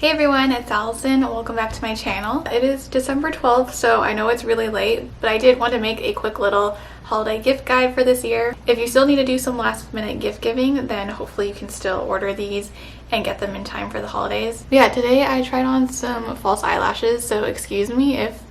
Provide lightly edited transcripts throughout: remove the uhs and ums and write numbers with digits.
Hey everyone, it's Allison. Welcome back to my channel. It is December 12th, so I know it's really late, but I did want to make a quick little holiday gift guide for this year. If you still need to do some last minute gift giving, then hopefully you can still order these and get them in time for the holidays. But yeah, today I tried on some false eyelashes, so excuse me if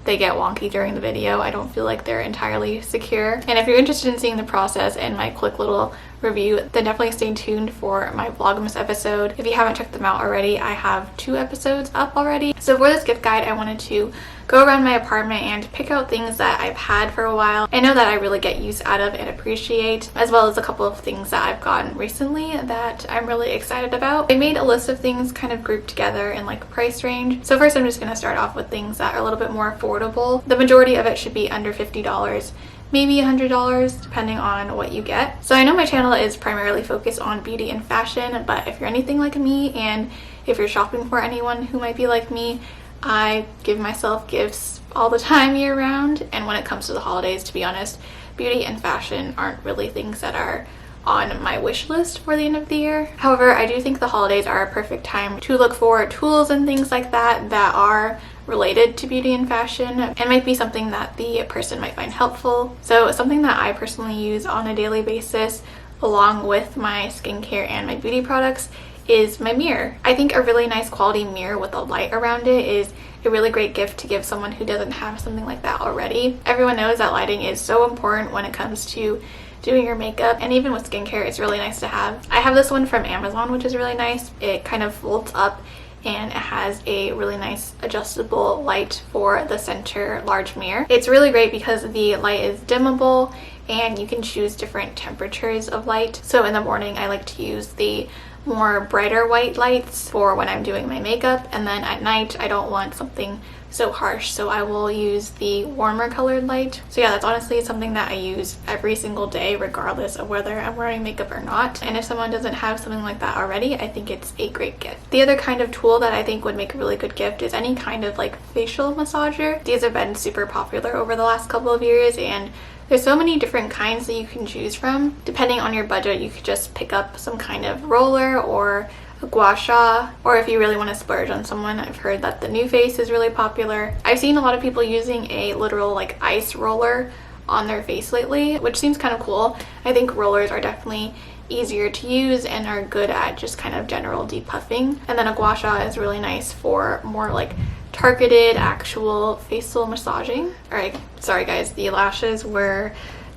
they get wonky during the video. I don't feel like they're entirely secure. And if you're interested in seeing the process and my quick little review, then definitely stay tuned for my Vlogmas episode. If you haven't checked them out already, I have 2 episodes up already. So for this gift guide, I wanted to go around my apartment and pick out things that I've had for a while and know that I really get use out of and appreciate, as well as a couple of things that I've gotten recently that I'm really excited about. I made a list of things kind of grouped together in like price range. So first I'm just going to start off with things that are a little bit more affordable. The majority of it should be under $50. Maybe $100 depending on what you get. So I know my channel is primarily focused on beauty and fashion, but if you're anything like me and if you're shopping for anyone who might be like me, I give myself gifts all the time year round, and when it comes to the holidays, to be honest, beauty and fashion aren't really things that are on my wish list for the end of the year. However, I do think the holidays are a perfect time to look for tools and things like that that are related to beauty and fashion and might be something that the person might find helpful. So something that I personally use on a daily basis along with my skincare and my beauty products is my mirror. I think a really nice quality mirror with a light around it is a really great gift to give someone who doesn't have something like that already. Everyone knows that lighting is so important when it comes to doing your makeup, and even with skincare it's really nice to have. I have this one from Amazon, which is really nice. It kind of folds up and it has a really nice adjustable light for the center large mirror. It's really great because the light is dimmable and you can choose different temperatures of light. So in the morning I like to use the more brighter white lights for when I'm doing my makeup, and then at night I don't want something so harsh, so I will use the warmer colored light. So yeah, that's honestly something that I use every single day regardless of whether I'm wearing makeup or not. And if someone doesn't have something like that already, I think it's a great gift. The other kind of tool that I think would make a really good gift is any kind of like facial massager. These have been super popular over the last couple of years, and there's so many different kinds that you can choose from. Depending on your budget, you could just pick up some kind of roller or a gua sha, or if you really want to splurge on someone, I've heard that the New Face is really popular. I've seen a lot of people using a literal like ice roller on their face lately, which seems kind of cool. I think rollers are definitely easier to use and are good at just kind of general depuffing. And then a gua sha is really nice for more like targeted actual facial massaging. Alright, sorry guys, the lashes were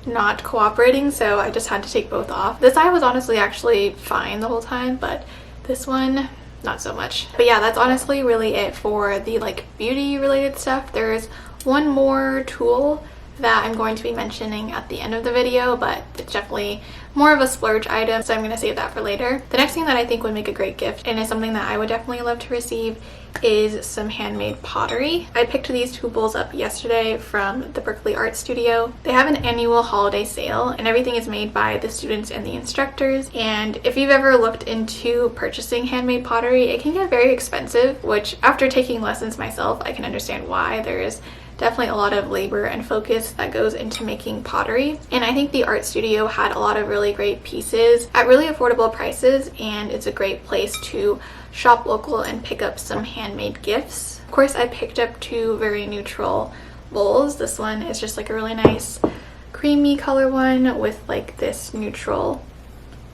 not cooperating, so I just had to take both off. This eye was honestly actually fine the whole time, but this one not so much. But yeah, that's honestly really it for the like beauty related stuff. There's one more tool that I'm going to be mentioning at the end of the video, but it's definitely more of a splurge item, so I'm going to save that for later. The next thing that I think would make a great gift, and is something that I would definitely love to receive, is some handmade pottery. I picked these 2 bowls up yesterday from the Berkeley Art Studio. They have an annual holiday sale and everything is made by the students and the instructors, and if you've ever looked into purchasing handmade pottery, it can get very expensive, which after taking lessons myself I can understand why. There is definitely a lot of labor and focus that goes into making pottery, and I think the art studio had a lot of really great pieces at really affordable prices, and it's a great place to shop local and pick up some handmade gifts. Of course, I picked up 2 very neutral bowls. This one is just like a really nice creamy color one with like this neutral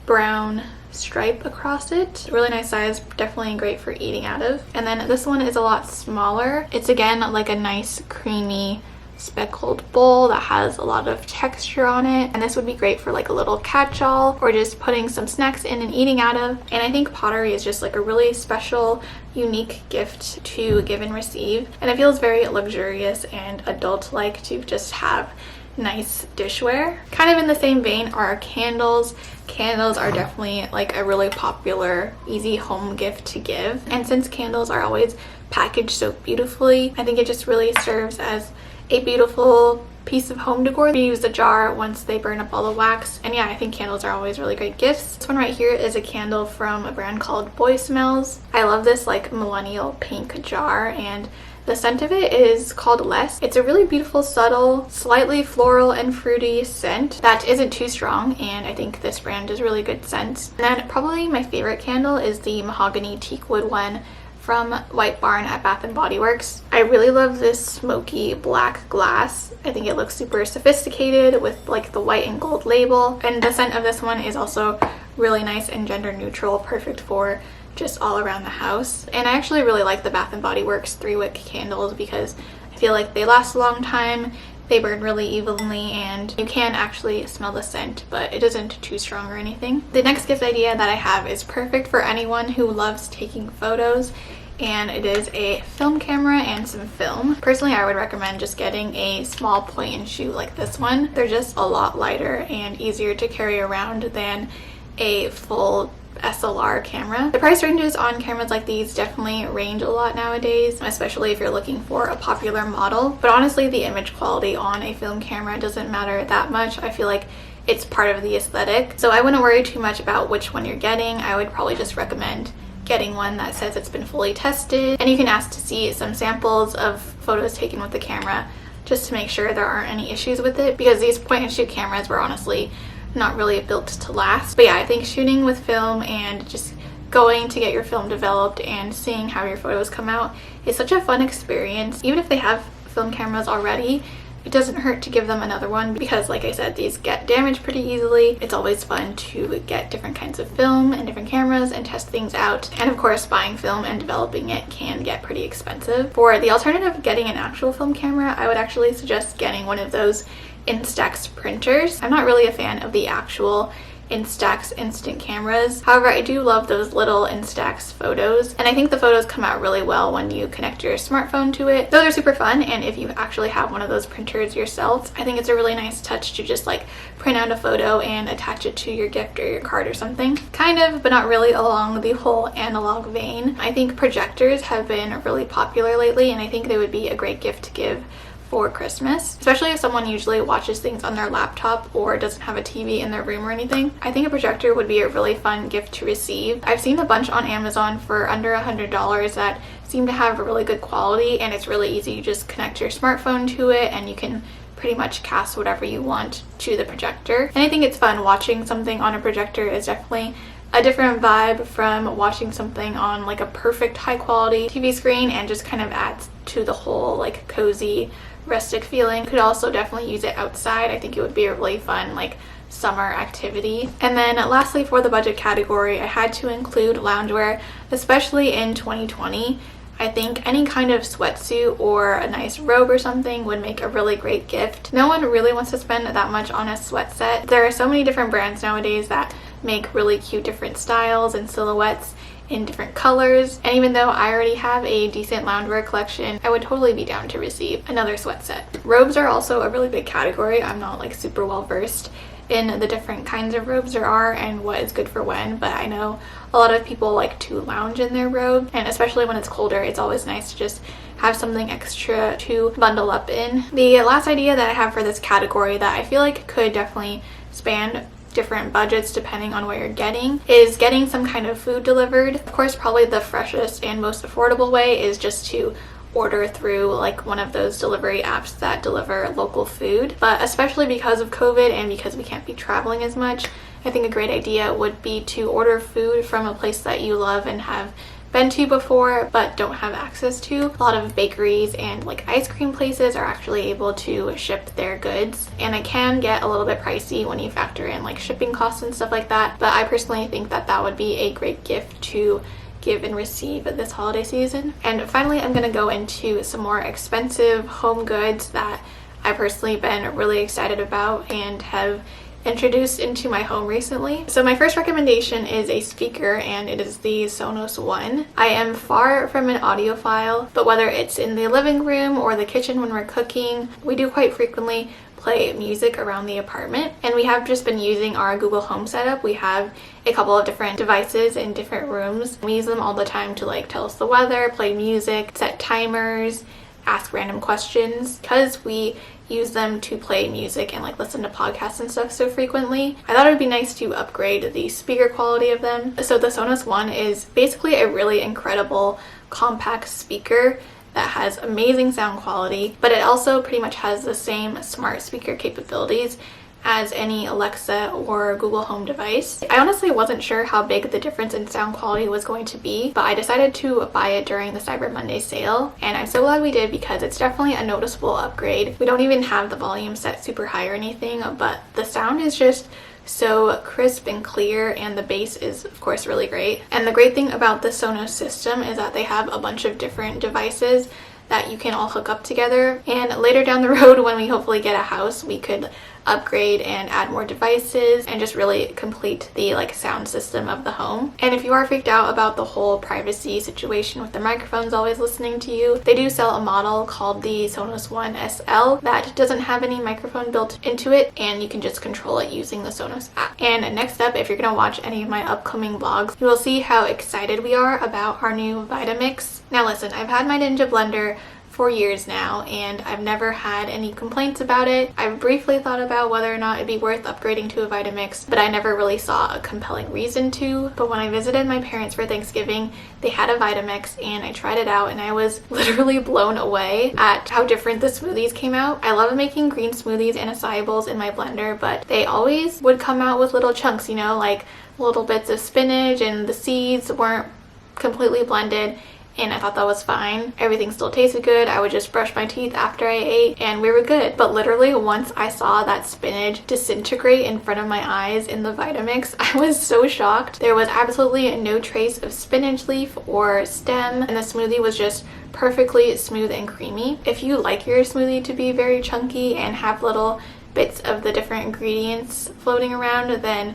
brown stripe across it. Really nice size, definitely great for eating out of. And then this one is a lot smaller. It's again like a nice creamy speckled bowl that has a lot of texture on it, and this would be great for like a little catch-all or just putting some snacks in and eating out of. And I think pottery is just like a really special, unique gift to give and receive, and it feels very luxurious and adult-like to just have nice dishware. Kind of in the same vein are candles. Candles are definitely like a really popular, easy home gift to give, and since candles are always packaged so beautifully, I think it just really serves as a beautiful piece of home decor. We use the jar once they burn up all the wax, and yeah, I think candles are always really great gifts. This one right here is a candle from a brand called Boy Smells. I love this like millennial pink jar, and the scent of it is called Less. It's a really beautiful, subtle, slightly floral and fruity scent that isn't too strong, and I think this brand is really good scents. And then probably my favorite candle is the Mahogany Teakwood one from White Barn at Bath & Body Works. I really love this smoky black glass. I think it looks super sophisticated with like the white and gold label. And the scent of this one is also really nice and gender neutral, perfect for just all around the house. And I actually really like the Bath & Body Works 3-wick candles because I feel like they last a long time, they burn really evenly, and you can actually smell the scent, but it isn't too strong or anything. The next gift idea that I have is perfect for anyone who loves taking photos, and it is a film camera and some film. Personally, I would recommend just getting a small point and shoot like this one. They're just a lot lighter and easier to carry around than a full SLR camera. The price ranges on cameras like these definitely range a lot nowadays, especially if you're looking for a popular model. But honestly, the image quality on a film camera doesn't matter that much. I feel like it's part of the aesthetic. So I wouldn't worry too much about which one you're getting. I would probably just recommend getting one that says it's been fully tested. And you can ask to see some samples of photos taken with the camera just to make sure there aren't any issues with it, because these point and shoot cameras were honestly not really built to last. But yeah, I think shooting with film and just going to get your film developed and seeing how your photos come out is such a fun experience. Even if they have film cameras already, it doesn't hurt to give them another one because, like I said, these get damaged pretty easily. It's always fun to get different kinds of film and different cameras and test things out. And of course, buying film and developing it can get pretty expensive. For the alternative of getting an actual film camera, I would actually suggest getting one of those Instax printers. I'm not really a fan of the actual Instax instant cameras. However, I do love those little Instax photos, and I think the photos come out really well when you connect your smartphone to it. Those are super fun, and if you actually have one of those printers yourself, I think it's a really nice touch to just like print out a photo and attach it to your gift or your card or something. Kind of, but not really along the whole analog vein. I think projectors have been really popular lately, and I think they would be a great gift to give for Christmas, especially if someone usually watches things on their laptop or doesn't have a TV in their room or anything. I think a projector would be a really fun gift to receive. I've seen a bunch on Amazon for under $100 that seem to have a really good quality, and it's really easy. You just connect your smartphone to it and you can pretty much cast whatever you want to the projector. And I think it's fun. Watching something on a projector is definitely a different vibe from watching something on like a perfect high quality TV screen, and just kind of adds to the whole like cozy rustic feeling. Could also definitely use it outside. I think it would be a really fun like summer activity. And then lastly, for the budget category, I had to include loungewear, especially in 2020. I think any kind of sweatsuit or a nice robe or something would make a really great gift. No one really wants to spend that much on a sweat set. There are so many different brands nowadays that make really cute different styles and silhouettes in different colors, and even though I already have a decent loungewear collection, I would totally be down to receive another sweat set. Robes are also a really big category. I'm not like super well versed in the different kinds of robes there are and what is good for when, but I know a lot of people like to lounge in their robe, and especially when it's colder, it's always nice to just have something extra to bundle up in. The last idea that I have for this category that I feel like could definitely span different budgets depending on what you're getting is getting some kind of food delivered. Of course, probably the freshest and most affordable way is just to order through like one of those delivery apps that deliver local food. But especially because of COVID and because we can't be traveling as much, I think a great idea would be to order food from a place that you love and have been to before but don't have access to. A lot of bakeries and like ice cream places are actually able to ship their goods, and it can get a little bit pricey when you factor in like shipping costs and stuff like that, but I personally think that that would be a great gift to give and receive this holiday season. And finally, I'm going to go into some more expensive home goods that I've personally been really excited about and have introduced into my home recently. So my first recommendation is a speaker, and it is the Sonos One. I am far from an audiophile, but whether it's in the living room or the kitchen when we're cooking, we do quite frequently play music around the apartment, and we have just been using our Google Home setup. We have a couple of different devices in different rooms. We use them all the time to like tell us the weather, play music, set timers, ask random questions. Because we use them to play music and like listen to podcasts and stuff so frequently, I thought it would be nice to upgrade the speaker quality of them. So the Sonos One is basically a really incredible compact speaker that has amazing sound quality, but it also pretty much has the same smart speaker capabilities as any Alexa or Google Home device. I honestly wasn't sure how big the difference in sound quality was going to be, but I decided to buy it during the Cyber Monday sale, and I'm so glad we did because it's definitely a noticeable upgrade. We don't even have the volume set super high or anything, but the sound is just so crisp and clear, and the bass is of course really great. And the great thing about the Sonos system is that they have a bunch of different devices that you can all hook up together, and later down the road when we hopefully get a house, we could upgrade and add more devices and just really complete the sound system of the home. And if you are freaked out about the whole privacy situation with the microphones always listening to you, they do sell a model called the Sonos One SL that doesn't have any microphone built into it, and you can just control it using the Sonos app. And next up, if you're gonna watch any of my upcoming vlogs, you will see how excited we are about our new Vitamix. Now listen, I've had my Ninja blender for years now, and I've never had any complaints about it. I've briefly thought about whether or not it'd be worth upgrading to a Vitamix, but I never really saw a compelling reason to. But when I visited my parents for Thanksgiving, they had a Vitamix and I tried it out, and I was literally blown away at how different the smoothies came out. I love making green smoothies and acai bowls in my blender, but they always would come out with little chunks, you know, like little bits of spinach, and the seeds weren't completely blended. And I thought that was fine. Everything still tasted good. I would just brush my teeth after I ate and we were good. But literally once I saw that spinach disintegrate in front of my eyes in the Vitamix, I was so shocked. There was absolutely no trace of spinach leaf or stem, and the smoothie was just perfectly smooth and creamy. If you like your smoothie to be very chunky and have little bits of the different ingredients floating around, then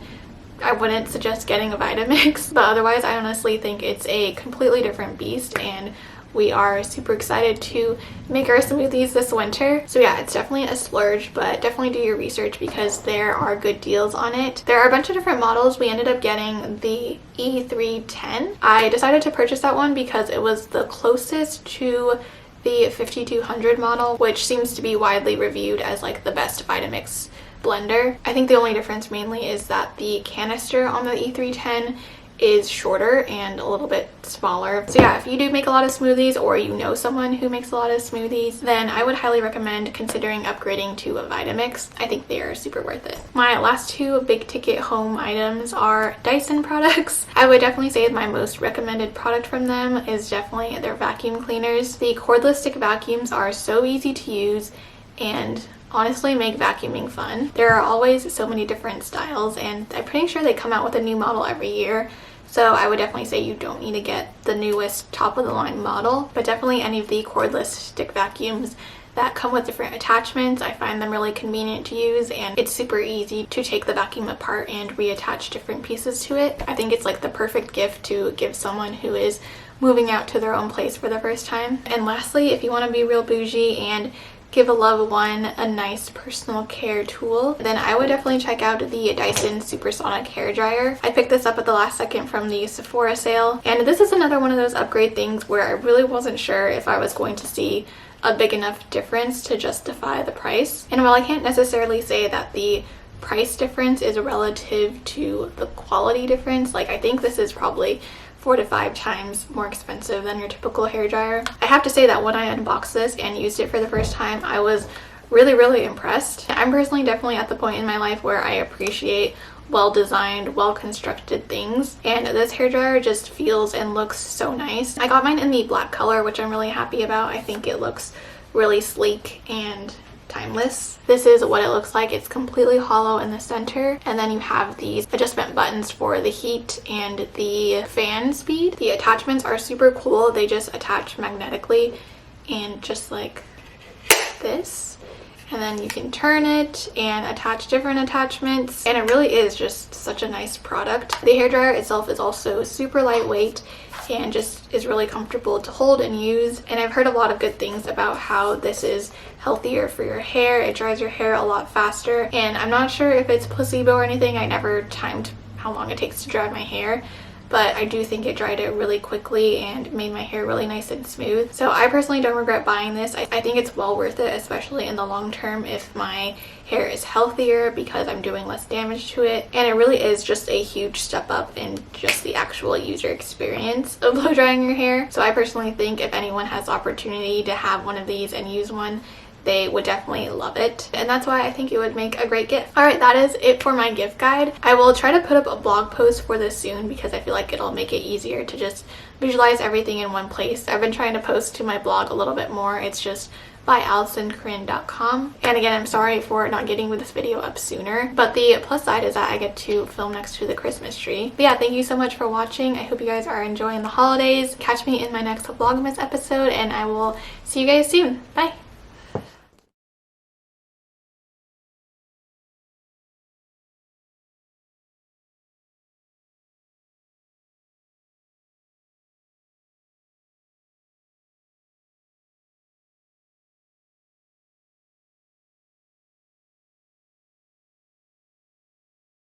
I wouldn't suggest getting a Vitamix, but otherwise I honestly think it's a completely different beast, and we are super excited to make our smoothies this winter. So yeah, it's definitely a splurge, but definitely do your research because there are good deals on it. There are a bunch of different models. We ended up getting the E310. I decided to purchase that one because it was the closest to the 5200 model, which seems to be widely reviewed as the best Vitamix blender. I think the only difference mainly is that the canister on the E310 is shorter and a little bit smaller. So yeah, if you do make a lot of smoothies, or you know someone who makes a lot of smoothies, then I would highly recommend considering upgrading to a Vitamix. I think they are super worth it. My last two big ticket home items are Dyson products. I would definitely say my most recommended product from them is definitely their vacuum cleaners. The cordless stick vacuums are so easy to use and honestly make vacuuming fun. There are always so many different styles, and I'm pretty sure they come out with a new model every year. So I would definitely say you don't need to get the newest top of the line model, but definitely any of the cordless stick vacuums that come with different attachments. I find them really convenient to use, and it's super easy to take the vacuum apart and reattach different pieces to it. I think it's the perfect gift to give someone who is moving out to their own place for the first time. And lastly, if you want to be real bougie and give a loved one a nice personal care tool, then I would definitely check out the Dyson Supersonic hair dryer. I picked this up at the last second from the Sephora sale, and this is another one of those upgrade things where I really wasn't sure if I was going to see a big enough difference to justify the price. And while I can't necessarily say that the price difference is relative to the quality difference, I think this is probably 4 to 5 times more expensive than your typical hairdryer. I have to say that when I unboxed this and used it for the first time, I was really impressed. I'm personally definitely at the point in my life where I appreciate well-designed, well-constructed things, and this hairdryer just feels and looks so nice. I got mine in the black color, which I'm really happy about. I think it looks really sleek and timeless. This is what it looks like. It's completely hollow in the center, and then you have these adjustment buttons for the heat and the fan speed. The attachments are super cool. They just attach magnetically, and just like this, and then you can turn it and attach different attachments, and it really is just such a nice product. The hairdryer itself is also super lightweight and just is really comfortable to hold and use, and I've heard a lot of good things about how this is healthier for your hair. It dries your hair a lot faster, and I'm not sure if it's placebo or anything. I never timed how long it takes to dry my hair, but I do think it dried it really quickly and made my hair really nice and smooth. So I personally don't regret buying this. I think it's well worth it, especially in the long term if my hair is healthier, because I'm doing less damage to it. And it really is just a huge step up in just the actual user experience of blow drying your hair. So I personally think if anyone has the opportunity to have one of these and use one, they would definitely love it, and that's why I think it would make a great gift. Alright, that is it for my gift guide. I will try to put up a blog post for this soon because I feel like it'll make it easier to just visualize everything in one place. I've been trying to post to my blog a little bit more. It's just by AllisonCorinne.com. And again, I'm sorry for not getting this video up sooner, but the plus side is that I get to film next to the Christmas tree. But yeah, thank you so much for watching. I hope you guys are enjoying the holidays. Catch me in my next Vlogmas episode, and I will see you guys soon. Bye!